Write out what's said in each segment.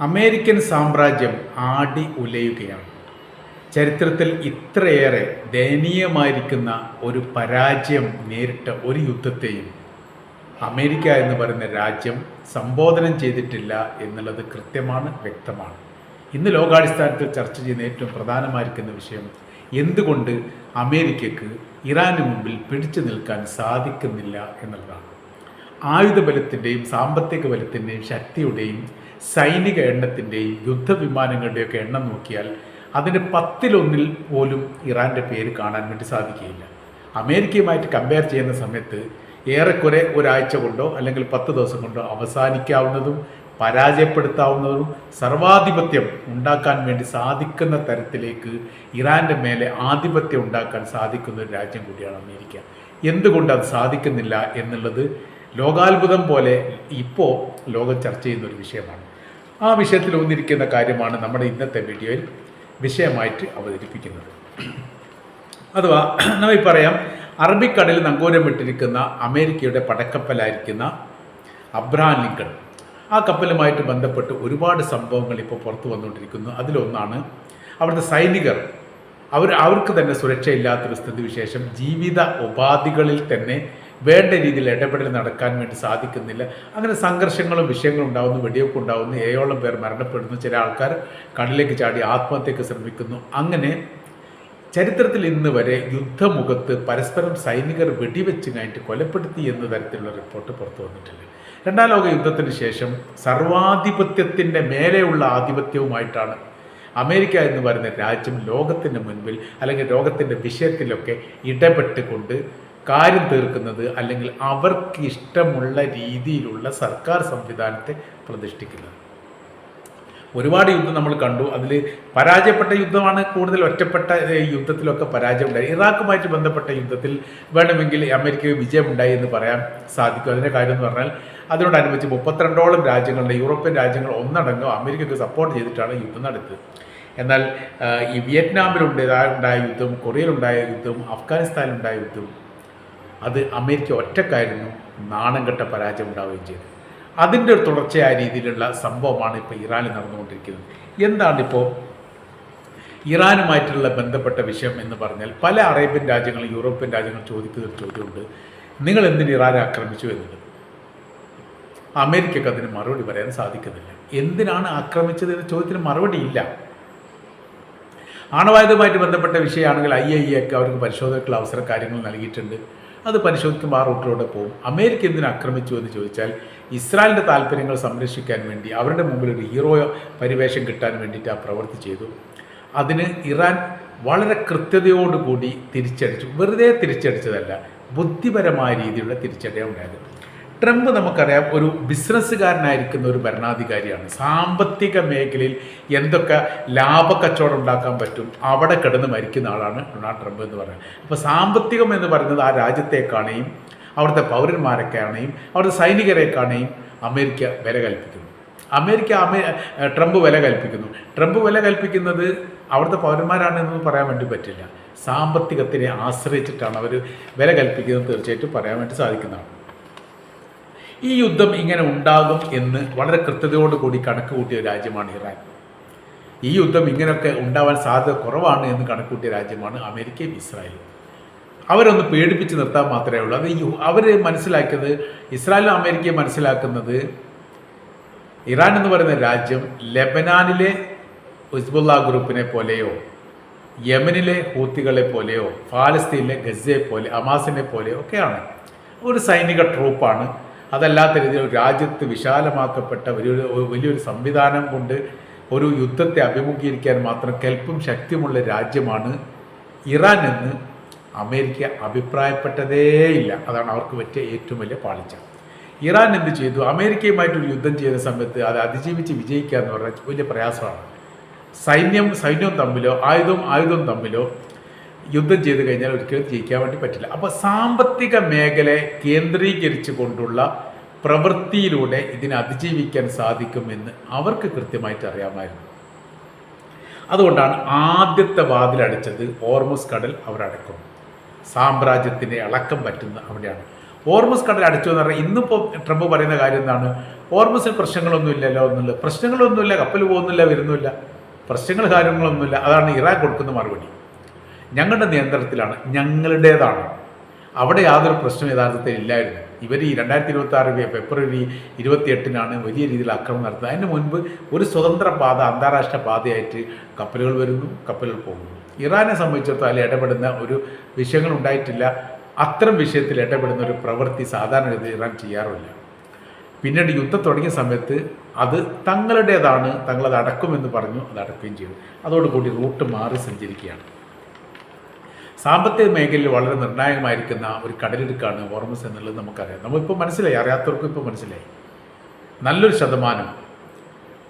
American സാമ്രാജ്യം ആടി ഉലയുകയാണ്. ചരിത്രത്തിൽ ഇത്രയേറെ ദയനീയമായിരിക്കുന്ന ഒരു പരാജയം നേരിട്ട ഒരു യുദ്ധത്തെയും അമേരിക്ക എന്ന് പറയുന്ന രാജ്യം സംബോധനം ചെയ്തിട്ടില്ല എന്നുള്ളത് കൃത്യമാണ്, വ്യക്തമാണ്. ഇന്ന് ലോകാടിസ്ഥാനത്തിൽ ചർച്ച ചെയ്യുന്ന ഏറ്റവും പ്രധാനമായിരിക്കുന്ന വിഷയം എന്തുകൊണ്ട് അമേരിക്കക്ക് ഇറാന് മുമ്പിൽ പിടിച്ചു നിൽക്കാൻ സാധിക്കുന്നില്ല എന്നുള്ളതാണ്. ആയുധബലത്തിൻ്റെയും സാമ്പത്തിക ബലത്തിൻ്റെയും ശക്തിയുടെയും സൈനിക എണ്ണത്തിൻ്റെയും യുദ്ധവിമാനങ്ങളുടെയൊക്കെ എണ്ണം നോക്കിയാൽ അതിൻ്റെ 10-1 പോലും ഇറാൻ്റെ പേര് കാണാൻ വേണ്ടി സാധിക്കുകയില്ല. അമേരിക്കയുമായിട്ട് കമ്പയർ ചെയ്യുന്ന സമയത്ത് ഏറെക്കുറെ ഒരാഴ്ച കൊണ്ടോ അല്ലെങ്കിൽ 10 ദിവസം കൊണ്ടോ അവസാനിക്കാവുന്നതും പരാജയപ്പെടുത്താവുന്നതും സർവാധിപത്യം ഉണ്ടാക്കാൻ വേണ്ടി സാധിക്കുന്ന തരത്തിലേക്ക് ഇറാൻ്റെ മേലെ ആധിപത്യം ഉണ്ടാക്കാൻ സാധിക്കുന്ന ഒരു രാജ്യം കൂടിയാണ് അമേരിക്ക. എന്തുകൊണ്ട് അത് സാധിക്കുന്നില്ല എന്നുള്ളത് ലോകാത്ഭുതം പോലെ ഇപ്പോൾ ലോകം ചർച്ച ചെയ്യുന്ന ഒരു വിഷയമാണ്. ആ വിഷയത്തിൽ ഒന്നിരിക്കുന്ന കാര്യമാണ് നമ്മുടെ ഇന്നത്തെ വീഡിയോയിൽ വിഷയമായിട്ട് അവതരിപ്പിക്കുന്നത്. അഥവാ നമുക്ക് പറയാം, അറബിക്കടലിൽ നങ്കൂരം വിട്ടിരിക്കുന്ന അമേരിക്കയുടെ പടക്കപ്പലായിരിക്കുന്ന അബ്രഹാം ലിങ്കൺ, ആ കപ്പലുമായിട്ട് ബന്ധപ്പെട്ട് ഒരുപാട് സംഭവങ്ങൾ ഇപ്പോൾ പുറത്തു വന്നുകൊണ്ടിരിക്കുന്നു. അതിലൊന്നാണ് അവിടുത്തെ സൈനികർ അവർക്ക് തന്നെ സുരക്ഷയില്ലാത്തൊരു സ്ഥിതിവിശേഷം, ജീവിത ഉപാധികളിൽ തന്നെ വേണ്ട രീതിയിൽ ഇടപെടൽ നടക്കാൻ വേണ്ടി സാധിക്കുന്നില്ല. അങ്ങനെ സംഘർഷങ്ങളും വിഷയങ്ങളും ഉണ്ടാകുന്നു, വെടിവെപ്പ് ഉണ്ടാകുന്നു, 7ഓളം പേർ മരണപ്പെടുന്നു, ചില ആൾക്കാർ കടലിലേക്ക് ചാടി ആത്മഹത്യക്ക് ശ്രമിക്കുന്നു. അങ്ങനെ ചരിത്രത്തിൽ ഇന്ന് വരെ യുദ്ധമുഖത്ത് പരസ്പരം സൈനികർ വെടിവെച്ച് കഴിഞ്ഞിട്ട് കൊലപ്പെടുത്തി എന്ന തരത്തിലുള്ള റിപ്പോർട്ട് പുറത്തു വന്നിട്ടില്ല. രണ്ടാം ലോക യുദ്ധത്തിന് ശേഷം സർവാധിപത്യത്തിൻ്റെ മേലെയുള്ള ആധിപത്യവുമായിട്ടാണ് അമേരിക്ക എന്ന് പറയുന്ന രാജ്യം ലോകത്തിൻ്റെ മുൻപിൽ അല്ലെങ്കിൽ ലോകത്തിൻ്റെ വിഷയത്തിലൊക്കെ ഇടപെട്ടുകൊണ്ട് കാര്യം തീർക്കുന്നത്, അല്ലെങ്കിൽ അവർക്ക് ഇഷ്ടമുള്ള രീതിയിലുള്ള സർക്കാർ സംവിധാനത്തെ പ്രതിഷ്ഠിക്കുന്നത്. ഒരുപാട് യുദ്ധം നമ്മൾ കണ്ടു. അതിൽ പരാജയപ്പെട്ട യുദ്ധമാണ് കൂടുതൽ. ഒറ്റപ്പെട്ട യുദ്ധത്തിലൊക്കെ പരാജയം ഉണ്ടായി. ഇറാഖുമായിട്ട് ബന്ധപ്പെട്ട യുദ്ധത്തിൽ വേണമെങ്കിൽ അമേരിക്കയ്ക്ക് വിജയമുണ്ടായി എന്ന് പറയാൻ സാധിക്കും. അതിൻ്റെ കാര്യം എന്ന് പറഞ്ഞാൽ അതിനോടനുബന്ധിച്ച് 32ഓളം രാജ്യങ്ങളുടെ യൂറോപ്യൻ രാജ്യങ്ങൾ ഒന്നടങ്കം അമേരിക്കയ്ക്ക് സപ്പോർട്ട് ചെയ്തിട്ടാണ് യുദ്ധം നടത്തിയത്. എന്നാൽ ഈ വിയറ്റ്നാമിലുണ്ടായ യുദ്ധം, കൊറിയയിലുണ്ടായ യുദ്ധം, അഫ്ഗാനിസ്ഥാനിലുണ്ടായ യുദ്ധം, അത് അമേരിക്ക ഒറ്റക്കായിരുന്നു നാണം കെട്ട പരാജയം ഉണ്ടാവുകയും ചെയ്തു. അതിൻ്റെ ഒരു തുടർച്ചയായ രീതിയിലുള്ള സംഭവമാണ് ഇപ്പോൾ ഇറാനിൽ നടന്നുകൊണ്ടിരിക്കുന്നത്. എന്താണിപ്പോൾ ഇറാനുമായിട്ടുള്ള ബന്ധപ്പെട്ട വിഷയം എന്ന് പറഞ്ഞാൽ, പല അറേബ്യൻ രാജ്യങ്ങളും യൂറോപ്യൻ രാജ്യങ്ങളും ചോദിക്കുന്ന ഒരു ചോദ്യമുണ്ട്, നിങ്ങൾ എന്തിന് ഇറാനെ ആക്രമിച്ചു എന്നത്. അമേരിക്കക്ക് അതിന് മറുപടി പറയാൻ സാധിക്കുന്നില്ല. എന്തിനാണ് ആക്രമിച്ചത് എന്ന ചോദ്യത്തിന് മറുപടി ഇല്ല. ആണവായുധവുമായിട്ട് ബന്ധപ്പെട്ട വിഷയമാണെങ്കിൽ IAEA ഒക്കെ അവർക്ക് പരിശോധനയ്ക്കുള്ള അവസര കാര്യങ്ങൾ നൽകിയിട്ടുണ്ട്. അത് പരിശോധിക്കുമ്പോൾ ആ റൂട്ടിലൂടെ പോകും. അമേരിക്ക എന്തിനു ആക്രമിച്ചു എന്ന് ചോദിച്ചാൽ, ഇസ്രായേലിൻ്റെ താല്പര്യങ്ങൾ സംരക്ഷിക്കാൻ വേണ്ടി അവരുടെ മുമ്പിൽ ഒരു ഹീറോ പരിവേഷം കിട്ടാൻ വേണ്ടിയിട്ട് ആ പ്രവൃത്തി ചെയ്തു. അതിന് ഇറാൻ വളരെ കൃത്യതയോടുകൂടി തിരിച്ചടിച്ചു. വെറുതെ തിരിച്ചടിച്ചതല്ല, ബുദ്ധിപരമായ രീതിയിലുള്ള തിരിച്ചടിയാണ് ഉണ്ടായത്. ട്രംപ് നമുക്കറിയാം, ഒരു ബിസിനസ്സുകാരനായിരിക്കുന്ന ഒരു ഭരണാധികാരിയാണ്. സാമ്പത്തിക മേഖലയിൽ എന്തൊക്കെ ലാഭക്കച്ചവടം ഉണ്ടാക്കാൻ പറ്റും അവിടെ കിടന്ന് മരിക്കുന്ന ആളാണ് ഡൊണാൾഡ് ട്രംപ് എന്ന് പറയുന്നത്. അപ്പോൾ സാമ്പത്തികം എന്ന് പറയുന്നത് ആ രാജ്യത്തെ കാണുകയും അവിടുത്തെ പൗരന്മാരെ കാണുകയും അവിടുത്തെ സൈനികരെ കാണുകയും അമേരിക്ക വില കൽപ്പിക്കുന്നു. ട്രംപ് വില കൽപ്പിക്കുന്നു. ട്രംപ് വില കൽപ്പിക്കുന്നത് അവിടുത്തെ പൗരന്മാരാണെന്ന് പറയാൻ വേണ്ടി പറ്റില്ല. സാമ്പത്തികത്തിനെ ആശ്രയിച്ചിട്ടാണ് അവർ വില കൽപ്പിക്കുന്നത്. തീർച്ചയായിട്ടും പറയാൻ വേണ്ടി സാധിക്കുന്നതാണ്. ഈ യുദ്ധം ഇങ്ങനെ ഉണ്ടാകും എന്ന് വളരെ കൃത്യതയോടുകൂടി കണക്ക് കൂട്ടിയ രാജ്യമാണ് ഇറാൻ. ഈ യുദ്ധം ഇങ്ങനെയൊക്കെ ഉണ്ടാവാൻ സാധ്യത കുറവാണ് എന്ന് കണക്കൂട്ടിയ രാജ്യമാണ് അമേരിക്കയും ഇസ്രായേലും. അവരൊന്ന് പേടിപ്പിച്ച് നിർത്താൻ മാത്രമേ ഉള്ളൂ. അത് അവർ മനസ്സിലാക്കിയത്, ഇസ്രായേലും അമേരിക്കയും മനസ്സിലാക്കുന്നത്, ഇറാൻ എന്ന് പറയുന്ന രാജ്യം ലെബനാനിലെ ഹിസ്ബുള്ള ഗ്രൂപ്പിനെ പോലെയോ യമനിലെ ഹൂത്തികളെ പോലെയോ ഫലസ്തീനിലെ ഗസയെ പോലെ ഹമാസിനെ പോലെയോ ഒക്കെയാണ്. ഒരു സൈനിക ട്രൂപ്പാണ്. അതല്ലാത്ത രീതിയിൽ രാജ്യത്ത് വിശാലമാക്കപ്പെട്ട വലിയൊരു സംവിധാനം കൊണ്ട് ഒരു യുദ്ധത്തെ അഭിമുഖീകരിക്കാൻ മാത്രം കെൽപ്പും ശക്തിയുമുള്ള രാജ്യമാണ് ഇറാൻ എന്ന് അമേരിക്ക അഭിപ്രായപ്പെട്ടതേയില്ല. അതാണ് അവർക്ക് പറ്റിയ ഏറ്റവും വലിയ പാളിച്ച. ഇറാൻ എന്ത് ചെയ്തു? അമേരിക്കയുമായിട്ടൊരു യുദ്ധം ചെയ്ത സമയത്ത് അത് അതിജീവിച്ച് വിജയിക്കുക എന്ന് പറഞ്ഞാൽ വലിയ പ്രയാസമാണ്. സൈന്യവും തമ്മിലോ ആയുധവും തമ്മിലോ യുദ്ധം ചെയ്ത് കഴിഞ്ഞാൽ ഒരിക്കലും ജയിക്കാൻ വേണ്ടി പറ്റില്ല. അപ്പോൾ സാമ്പത്തിക മേഖലയെ കേന്ദ്രീകരിച്ചു കൊണ്ടുള്ള പ്രവൃത്തിയിലൂടെ ഇതിനെ അതിജീവിക്കാൻ സാധിക്കുമെന്ന് അവർക്ക് കൃത്യമായിട്ട് അറിയാമായിരുന്നു. അതുകൊണ്ടാണ് ആദ്യത്തെ വാതിലടച്ചത് ഹോർമുസ് കടൽ അവരടക്കും. സാമ്രാജ്യത്തിൻ്റെ ഇളക്കം പറ്റുന്ന അവിടെയാണ്. ഹോർമുസ് കടൽ അടച്ചു എന്ന് പറഞ്ഞാൽ ഇന്നിപ്പോൾ ട്രംപ് പറയുന്ന കാര്യം എന്താണ്? ഹോർമസിൽ പ്രശ്നങ്ങളൊന്നുമില്ലല്ലോ എന്നുള്ളത്. പ്രശ്നങ്ങളൊന്നുമില്ല, കപ്പൽ പോകുന്നില്ല, വരുന്നില്ല, പ്രശ്നങ്ങൾ കാര്യങ്ങളൊന്നുമില്ല. അതാണ് ഇറാൻ കൊടുക്കുന്ന മറുപടി. ഞങ്ങളുടെ നിയന്ത്രണത്തിലാണ്, ഞങ്ങളുടേതാണ്. അവിടെ യാതൊരു പ്രശ്നം യഥാർത്ഥത്തിൽ ഇല്ലായിരുന്നു. ഇവർ ഈ 2026 ഫെബ്രുവരി 28-നാണ് വലിയ രീതിയിൽ ആക്രമണം നടത്തുന്നത്. അതിന് മുൻപ് ഒരു സ്വതന്ത്ര പാത, അന്താരാഷ്ട്ര പാതയായിട്ട് കപ്പലുകൾ വരുന്നു, കപ്പലുകൾ പോകുന്നു. ഇറാനെ സംബന്ധിച്ചിടത്തോളം അതിൽ ഇടപെടുന്ന ഒരു വിഷയങ്ങൾ ഉണ്ടായിട്ടില്ല. അത്തരം വിഷയത്തിൽ ഇടപെടുന്ന ഒരു പ്രവൃത്തി സാധാരണ ഇറാൻ ചെയ്യാറില്ല. പിന്നീട് യുദ്ധം തുടങ്ങിയ സമയത്ത് അത് തങ്ങളുടേതാണ്, തങ്ങളത് അടക്കുമെന്ന് പറഞ്ഞു, അത് അടക്കുകയും ചെയ്തു. അതോടുകൂടി റൂട്ട് മാറി സഞ്ചരിക്കുകയാണ്. സാമ്പത്തിക മേഖലയിൽ വളരെ നിർണായകമായിരിക്കുന്ന ഒരു കടലിടുക്കാണ് ഹോർമസ് എന്നുള്ളത് നമുക്കറിയാം. നമ്മളിപ്പോൾ മനസ്സിലായി, അറിയാത്തവർക്കും ഇപ്പോൾ മനസ്സിലായി. നല്ലൊരു ശതമാനം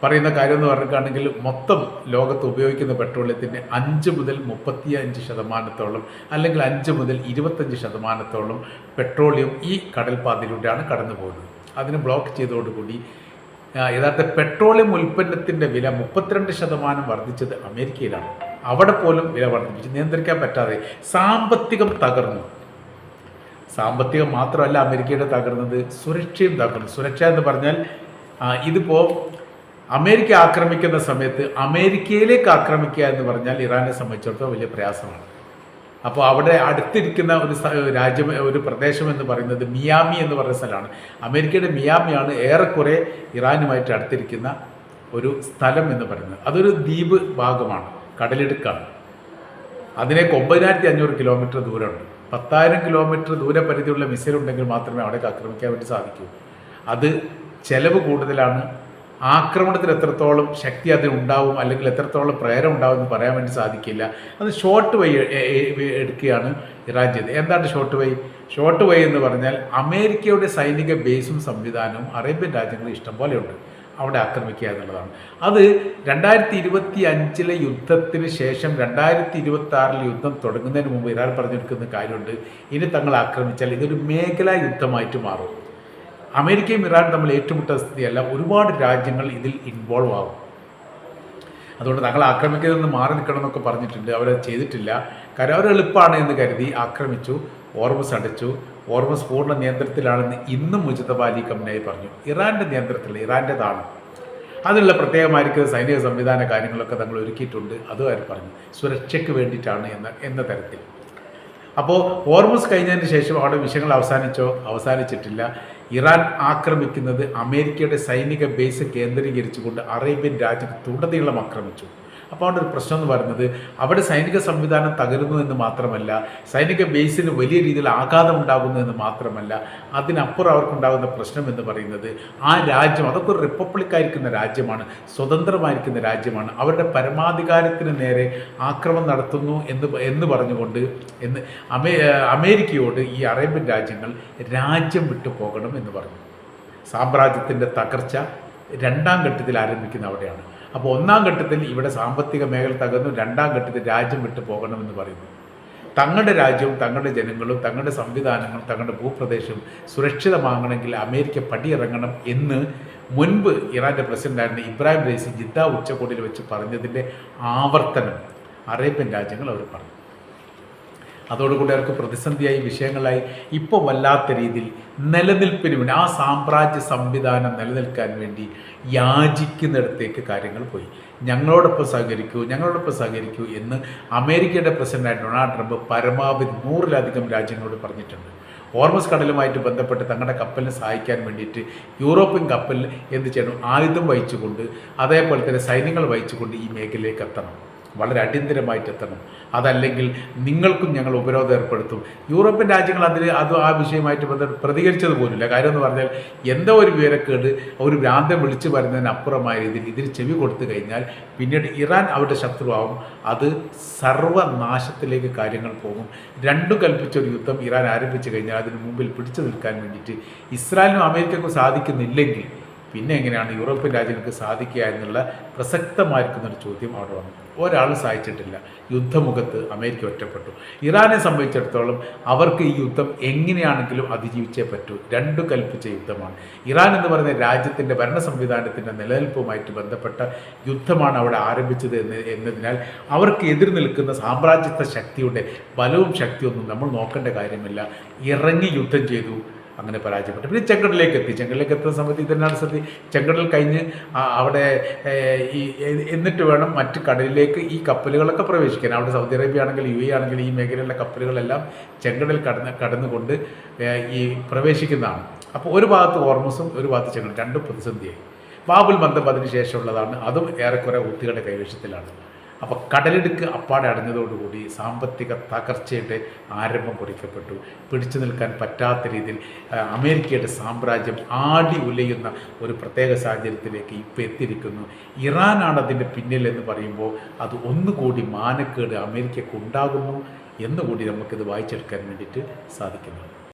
പറയുന്ന കാര്യം എന്ന് പറഞ്ഞിട്ടാണെങ്കിൽ മൊത്തം ലോകത്ത് ഉപയോഗിക്കുന്ന പെട്രോളിയത്തിൻ്റെ 5 മുതൽ 35% അല്ലെങ്കിൽ 5 മുതൽ 25% പെട്രോളിയം ഈ കടൽപ്പാതയിലൂടെയാണ് കടന്നു പോകുന്നത്. അതിന് ബ്ലോക്ക് ചെയ്തതോടുകൂടി യഥാർത്ഥ പെട്രോളിയം ഉൽപ്പന്നത്തിൻ്റെ വില 32% വർദ്ധിച്ചത് അമേരിക്കയിലാണ്. അവിടെ പോലും വില വർദ്ധിപ്പിച്ച് നിയന്ത്രിക്കാൻ പറ്റാതെ സാമ്പത്തികം തകർന്നു. സാമ്പത്തികം മാത്രമല്ല അമേരിക്കയുടെ തകർന്നത്, സുരക്ഷയും തകർന്നു. സുരക്ഷ എന്ന് പറഞ്ഞാൽ ഇതിപ്പോൾ അമേരിക്ക ആക്രമിക്കുന്ന സമയത്ത് അമേരിക്കയിലേക്ക് ആക്രമിക്കുക എന്ന് പറഞ്ഞാൽ ഇറാനെ സംബന്ധിച്ചിടത്തോളം വലിയ പ്രയാസമാണ്. അപ്പോൾ അവിടെ അടുത്തിരിക്കുന്ന ഒരു രാജ്യം, ഒരു പ്രദേശം എന്ന് പറയുന്നത് മിയാമി എന്ന് പറയുന്ന സ്ഥലമാണ്. അമേരിക്കയുടെ മിയാമിയാണ് ഏറെക്കുറെ ഇറാനുമായിട്ട് അടുത്തിരിക്കുന്ന ഒരു സ്ഥലം എന്ന് പറയുന്നത്. അതൊരു ദ്വീപ് ഭാഗമാണ്, കടലിടുക്കാണ്. അതിനേക്ക് 9500 കിലോമീറ്റർ ദൂരമുണ്ട്. 10,000 കിലോമീറ്റർ ദൂരപരിധിയുള്ള മിസൈൽ ഉണ്ടെങ്കിൽ മാത്രമേ അവിടേക്ക് ആക്രമിക്കാൻ വേണ്ടി സാധിക്കൂ. അത് ചെലവ് കൂടുതലാണ്. ആക്രമണത്തിൽ എത്രത്തോളം ശക്തി അതിനുണ്ടാവും അല്ലെങ്കിൽ എത്രത്തോളം പ്രേരം ഉണ്ടാവും എന്ന് പറയാൻ വേണ്ടി സാധിക്കില്ല. അത് ഷോർട്ട് വഴി എടുക്കുകയാണ് ഇറാൻ ചെയ്തത്. എന്താണ് ഷോർട്ട് വഴി? ഷോർട്ട് വഴി എന്ന് പറഞ്ഞാൽ അമേരിക്കയുടെ സൈനിക ബേസും സംവിധാനവും അറേബ്യൻ രാജ്യങ്ങളിൽ ഇഷ്ടം പോലെയുണ്ട്, അവിടെ ആക്രമിക്കുക എന്നുള്ളതാണ്. അത് 2025 യുദ്ധത്തിന് ശേഷം 2026 യുദ്ധം തുടങ്ങുന്നതിന് മുമ്പ് ഇറാൻ പറഞ്ഞെടുക്കുന്ന കാര്യമുണ്ട്, ഇനി തങ്ങൾ ആക്രമിച്ചാൽ ഇതൊരു മേഖലാ യുദ്ധമായിട്ട് മാറും. അമേരിക്കയും ഇറാനും തമ്മിൽ ഏറ്റുമുട്ടുന്ന സ്ഥിതിയല്ല, ഒരുപാട് രാജ്യങ്ങൾ ഇതിൽ ഇൻവോൾവ് ആകും. അതുകൊണ്ട് തങ്ങൾ ആക്രമിക്കുന്നതെന്ന് മാറി നിൽക്കണം എന്നൊക്കെ പറഞ്ഞിട്ടുണ്ട്. അവരത് ചെയ്തിട്ടില്ല. കാര്യം അവർ എളുപ്പമാണ് എന്ന് കരുതി ആക്രമിച്ചു, ഹോർമസ് അടച്ചു. ഹോർമസ് പൂർണ്ണ നിയന്ത്രണത്തിലാണെന്ന് ഇന്നും മുജതബ അലി ഖമനേയി പറഞ്ഞു. ഇറാൻ്റെ നിയന്ത്രണത്തിൽ, ഇറാൻ്റെതാണ്. അതിനുള്ള പ്രത്യേകമായിരിക്കുന്ന സൈനിക സംവിധാന കാര്യങ്ങളൊക്കെ തങ്ങൾ ഒരുക്കിയിട്ടുണ്ട്. അതും അവർ പറഞ്ഞു, സുരക്ഷയ്ക്ക് വേണ്ടിയിട്ടാണ് എന്ന തരത്തിൽ. അപ്പോൾ ഹോർമസ് കഴിഞ്ഞതിന് ശേഷം അവിടെ വിഷയങ്ങൾ അവസാനിച്ചിട്ടില്ല. ഇറാൻ ആക്രമിക്കുന്നത് അമേരിക്കയുടെ സൈനിക ബേസ് കേന്ദ്രീകരിച്ചുകൊണ്ട് അറേബ്യൻ രാജ്യത്തുടനീളം ആക്രമിച്ചു. അപ്പോൾ അവിടെ ഒരു പ്രശ്നം എന്ന് പറയുന്നത് അവിടെ സൈനിക സംവിധാനം തകരുന്നു എന്ന് മാത്രമല്ല, സൈനിക ബേസിന് വലിയ രീതിയിൽ ആഘാതം ഉണ്ടാകുന്നു എന്ന് മാത്രമല്ല, അതിനപ്പുറം അവർക്കുണ്ടാകുന്ന പ്രശ്നം എന്ന് പറയുന്നത് ആ രാജ്യം, അതൊക്കെ ഒരു റിപ്പബ്ലിക്കായിരിക്കുന്ന രാജ്യമാണ്, സ്വതന്ത്രമായിരിക്കുന്ന രാജ്യമാണ്. അവരുടെ പരമാധികാരത്തിന് നേരെ ആക്രമണം നടത്തുന്നു എന്ന് പറഞ്ഞുകൊണ്ട് അമേരിക്കയോട് ഈ അറേബ്യൻ രാജ്യങ്ങൾ രാജ്യം വിട്ടു പോകണം എന്ന് പറഞ്ഞു. സാമ്രാജ്യത്തിൻ്റെ തകർച്ച 2ാം ഘട്ടത്തിൽ ആരംഭിക്കുന്ന അവിടെയാണ്. അപ്പോൾ 1ാം ഘട്ടത്തിൽ ഇവിടെ സാമ്പത്തിക മേഖല തകർന്നു, 2ാം ഘട്ടത്തിൽ രാജ്യം വിട്ടു പോകണമെന്ന് പറയുന്നു. തങ്ങളുടെ രാജ്യവും തങ്ങളുടെ ജനങ്ങളും തങ്ങളുടെ സംവിധാനങ്ങളും തങ്ങളുടെ ഭൂപ്രദേശവും സുരക്ഷിതമാകണമെങ്കിൽ അമേരിക്ക പടിയിറങ്ങണം എന്ന് മുൻപ് ഇറാൻ്റെ പ്രസിഡന്റായിരുന്ന ഇബ്രാഹിം റൈസി ജിദ്ദ ഉച്ചകോടിയിൽ വെച്ച് പറഞ്ഞതിൻ്റെ ആവർത്തനം അറേബ്യൻ രാജ്യങ്ങൾ അവർ പറഞ്ഞു. അതോടുകൂടി അവർക്ക് പ്രതിസന്ധിയായി, വിഷയങ്ങളായി. ഇപ്പോൾ വല്ലാത്ത രീതിയിൽ നിലനിൽപ്പിന് വേണ്ടി, ആ സാമ്രാജ്യ സംവിധാനം നിലനിൽക്കാൻ വേണ്ടി യാചിക്കുന്നിടത്തേക്ക് കാര്യങ്ങൾ പോയി. ഞങ്ങളോടൊപ്പം സഹകരിക്കൂ എന്ന് അമേരിക്കയുടെ പ്രസിഡന്റായ ഡൊണാൾഡ് ട്രംപ് പരമാവധി 100-ലധികം രാജ്യങ്ങളോട് പറഞ്ഞിട്ടുണ്ട്. ഹോർമസ് കടലുമായിട്ട് ബന്ധപ്പെട്ട് തങ്ങളുടെ കപ്പലിനെ സഹായിക്കാൻ വേണ്ടിയിട്ട് യൂറോപ്യൻ കപ്പലിൽ എന്ത് ചെയ്യണം, ആയുധം വഹിച്ചുകൊണ്ട് അതേപോലെ തന്നെ സൈന്യങ്ങൾ വഹിച്ചുകൊണ്ട് ഈ മേഖലയിലേക്ക് എത്തണം, വളരെ അടിയന്തരമായിട്ട് എത്തണം. അതല്ലെങ്കിൽ നിങ്ങൾക്കും ഞങ്ങൾ ഉപരോധം ഏർപ്പെടുത്തും. യൂറോപ്യൻ രാജ്യങ്ങൾ ആ വിഷയമായിട്ട് ബന്ധപ്പെട്ട് പ്രതികരിച്ചത് പോലുമില്ല. കാര്യം എന്ന് പറഞ്ഞാൽ എന്തോ ഒരു വിവരക്കേട്, ഒരു ഭ്രാന്തം വിളിച്ചു വരുന്നതിനപ്പുറമായ രീതിയിൽ ഇതിൽ ചെവി കൊടുത്തു കഴിഞ്ഞാൽ പിന്നീട് ഇറാൻ അവരുടെ ശത്രുവാകും. അത് സർവനാശത്തിലേക്ക് കാര്യങ്ങൾ പോകും. രണ്ടും കൽപ്പിച്ചൊരു യുദ്ധം ഇറാൻ ആരംഭിച്ചു കഴിഞ്ഞാൽ അതിന് മുമ്പിൽ പിടിച്ചു നിൽക്കാൻ വേണ്ടിയിട്ട് ഇസ്രായേലിനും അമേരിക്കക്കും സാധിക്കുന്നില്ലെങ്കിൽ പിന്നെ എങ്ങനെയാണ് യൂറോപ്യൻ രാജ്യങ്ങൾക്ക് സാധിക്കുക എന്നുള്ള പ്രസക്തമായിരിക്കുന്നൊരു ചോദ്യം അവിടെ വന്നു. ഒരാളും സഹായിച്ചിട്ടില്ല. യുദ്ധമുഖത്ത് അമേരിക്ക ഒറ്റപ്പെട്ടു. ഇറാനെ സംബന്ധിച്ചിടത്തോളം അവർക്ക് ഈ യുദ്ധം എങ്ങനെയാണെങ്കിലും അതിജീവിച്ചേ പറ്റൂ. രണ്ടു കൽപ്പിച്ച യുദ്ധമാണ്. ഇറാൻ എന്ന് പറയുന്ന രാജ്യത്തിൻ്റെ ഭരണ സംവിധാനത്തിൻ്റെ നിലനിൽപ്പുമായിട്ട് ബന്ധപ്പെട്ട യുദ്ധമാണ് അവിടെ ആരംഭിച്ചത് എന്നതിനാൽ അവർക്ക് എതിർ നിൽക്കുന്ന സാമ്രാജ്യത്വ ശക്തിയുടെ ബലവും ശക്തിയൊന്നും നമ്മൾ നോക്കേണ്ട കാര്യമില്ല. ഇറങ്ങി യുദ്ധം ചെയ്തു. അങ്ങനെ പരാജയപ്പെട്ടു. പിന്നെ ചെങ്കടലിലേക്ക് എത്തി. ചെങ്കടലിലേക്ക് എത്തുന്ന സമയത്ത് ഇതെന്നാണ് സ്ഥിതി, ചെങ്കടൽ കഴിഞ്ഞ് അവിടെ എന്നിട്ട് വേണം മറ്റ് കടലിലേക്ക് ഈ കപ്പലുകളൊക്കെ പ്രവേശിക്കാൻ. അവിടെ സൗദി അറേബ്യ ആണെങ്കിൽ UAE ആണെങ്കിൽ ഈ മേഖലയിലുള്ള കപ്പലുകളെല്ലാം ചെങ്കടൽ കടന്നുകൊണ്ട് ഈ പ്രവേശിക്കുന്നതാണ്. അപ്പോൾ ഒരു ഭാഗത്ത് ഹോർമുസും ഒരു ഭാഗത്ത് ചെങ്കടൽ, രണ്ടും പ്രതിസന്ധിയായി. ബാബുൽ മന്ദബ് അതിന് ശേഷമുള്ളതാണ്, അതും ഏറെക്കുറെ ഹൂത്തികളുടെ കൈവശത്തിലാണ്. അപ്പോൾ കടലിടുക്ക് അപ്പാടെ അടഞ്ഞതോടുകൂടി സാമ്പത്തിക തകർച്ചയുടെ ആരംഭം കുറിക്കപ്പെട്ടു. പിടിച്ചു നിൽക്കാൻ പറ്റാത്ത രീതിയിൽ അമേരിക്കയുടെ സാമ്രാജ്യം ആടി ഉലയുന്ന ഒരു പ്രത്യേക സാഹചര്യത്തിലേക്ക് ഇപ്പോൾ എത്തിയിരിക്കുന്നു. ഇറാനാണ് അതിൻ്റെ പിന്നിൽ എന്ന് പറയുമ്പോൾ അത് ഒന്നുകൂടി മാനക്കേട് അമേരിക്കയ്ക്ക് ഉണ്ടാകുന്നു എന്നുകൂടി നമുക്കിത് വായിച്ചെടുക്കാൻ വേണ്ടിയിട്ട് സാധിക്കുന്നു.